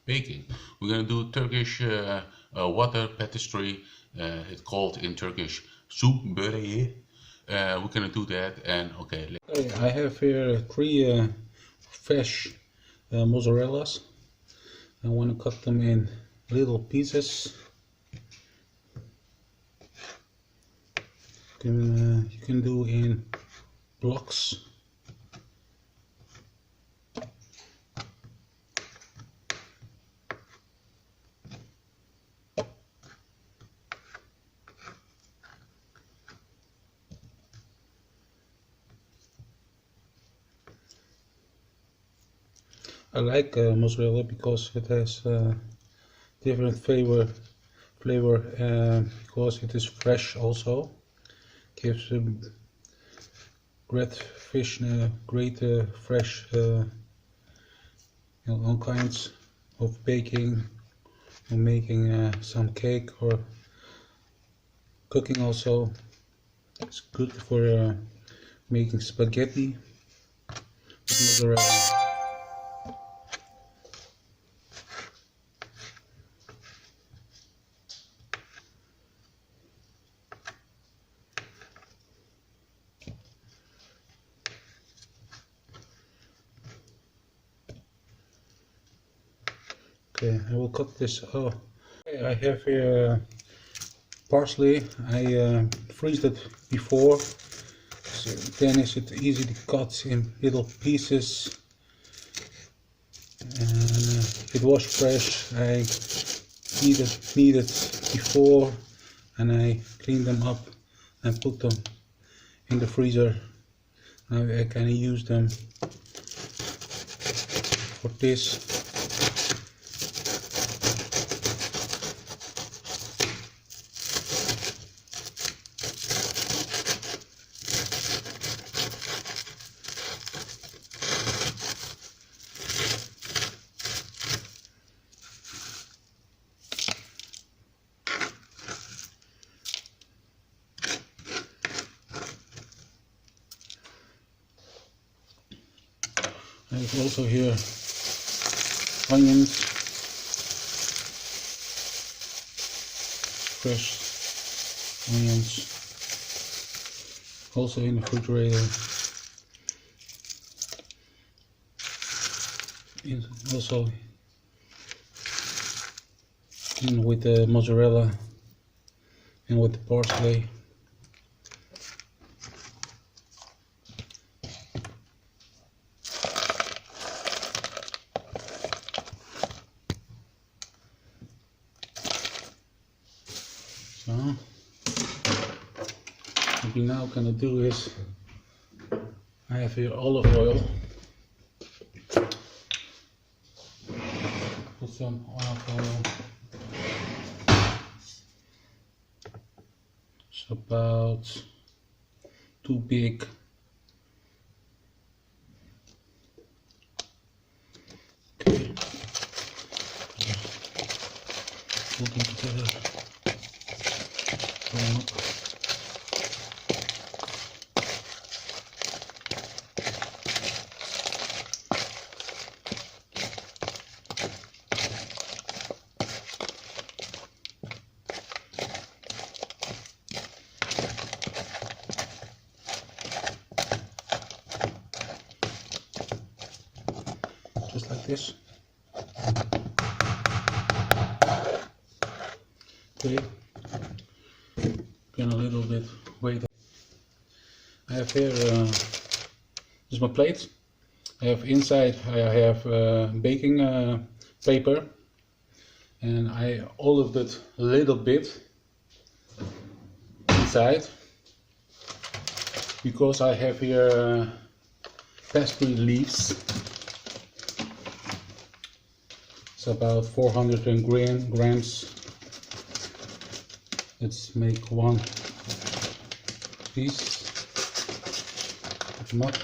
baking. We're gonna do Turkish water pastry. It's called in Turkish su böreği. We're gonna do that, and okay. Okay, I have here three fresh mozzarellas. I want to cut them in little pieces. You can do in blocks. I like mozzarella because it has different flavor because it is fresh also. Gives great fish, great fresh, all kinds of baking or making some cake or cooking also. It's good for making spaghetti with mozzarella. Okay, I will cut this. Oh, okay, I have here parsley. I freezed it before, so then is it easy to cut in little pieces. And it was fresh. I kneaded before, and I cleaned them up and put them in the freezer. Now I can use them for this. I have also here onions, fresh onions, also in the refrigerator. Also in with the mozzarella and with the parsley. So what we're now gonna do is, I have here olive oil. Put some olive oil. It's about too big. Okay. Put them together. Just like this. Okay. Again a little bit weight. I have here this is my plate. I have inside I have baking paper, and I olive it a little bit inside because I have here pastry leaves. It's about 400 grams. Let's make one piece. Put them up.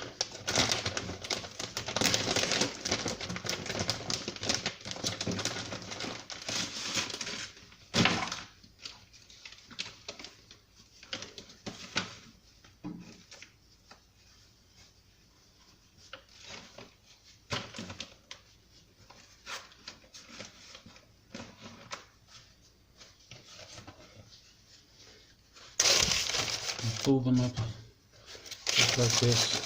pull them up just like this.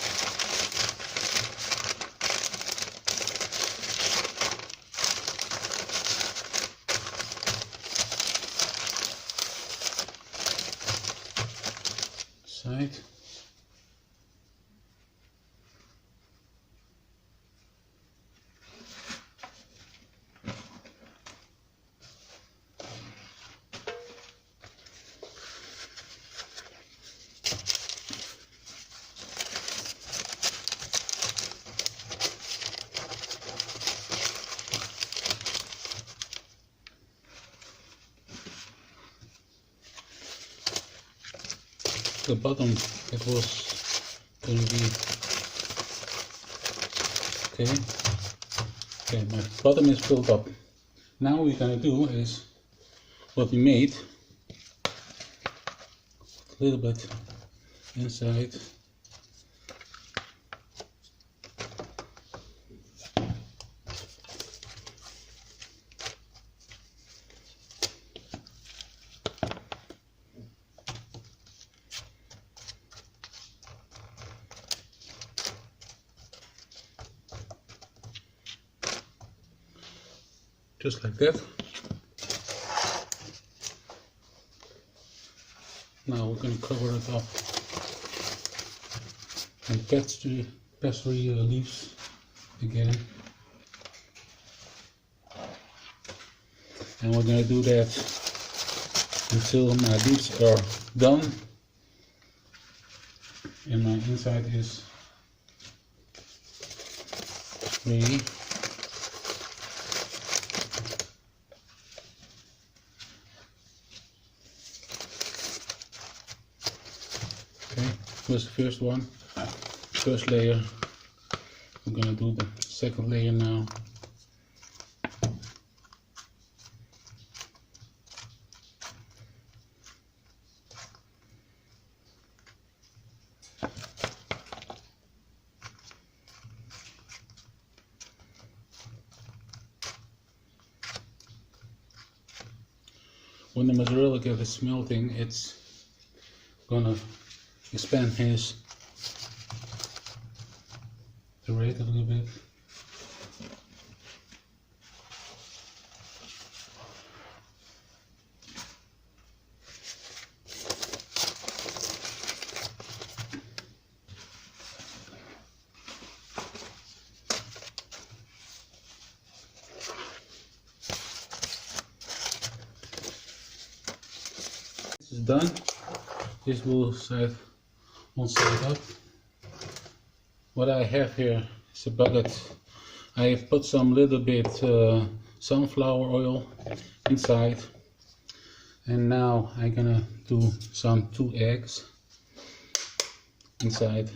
Side. The bottom, it was going to be okay. My bottom is filled up. Now what we're going to do is what we made, a little bit inside. Just like that. Now we're going to cover it up and pastry leaves again. And we're going to do that until my leaves are done and my inside is ready. Here's the first one, first layer. I'm gonna do the second layer now. When the mozzarella gets melting, it's gonna expand the rate a little bit. This is done. This will set one side up. What I have here is a bucket. I have put some little bit sunflower oil inside, and now I'm gonna do some 2 eggs inside.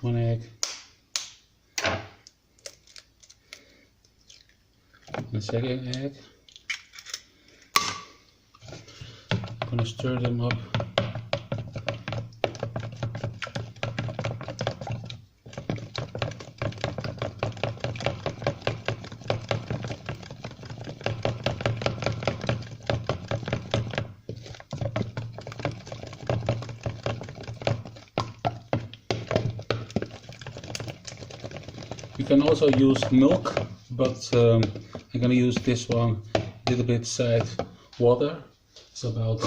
One egg, and a second egg. I'm gonna stir them up. You can also use milk, but I'm gonna use this one, a little bit side water. It's about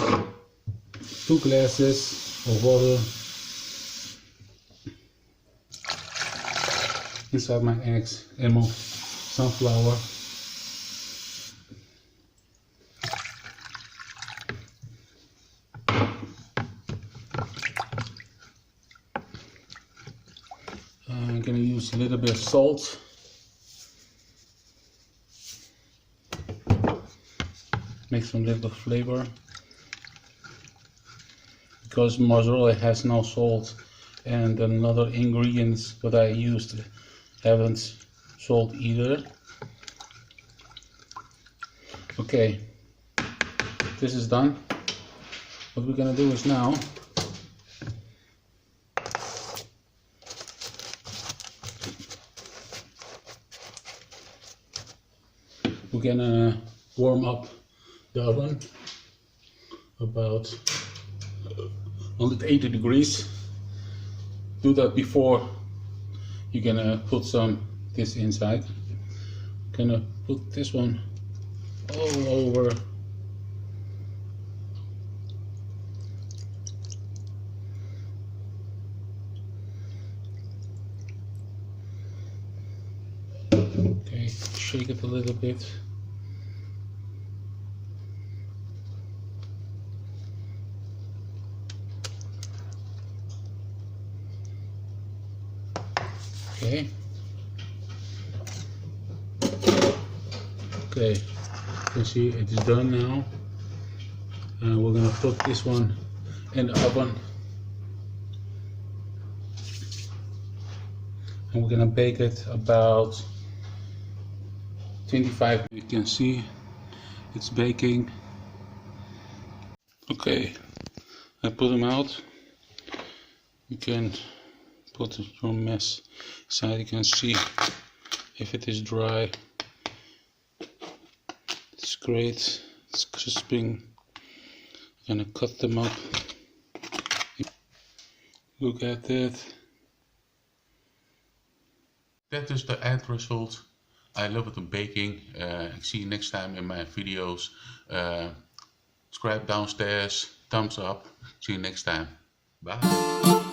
2 glasses of water inside my eggs and my sunflower. I'm gonna use a little bit of salt. Make some little flavor. Because mozzarella has no salt, and another ingredients that I used haven't salt either. Okay, this is done. What we're gonna do is now we're gonna warm up the oven about 180 degrees. Do that before you're gonna put this inside. Gonna put this one all over. Okay, shake it a little bit. Okay. Okay, you can see it is done now. And we're gonna put this one in the oven. And we're gonna bake it about 25. You can see it's baking. Okay, I put them out. You can put your mess aside. You can see if it is dry. It's great. It's crisping. I'm gonna cut them up. Look at that. That is the end result. I love it in baking. Ik zie je next time in my videos. Subscribe downstairs. Thumbs up. See you next time. Bye.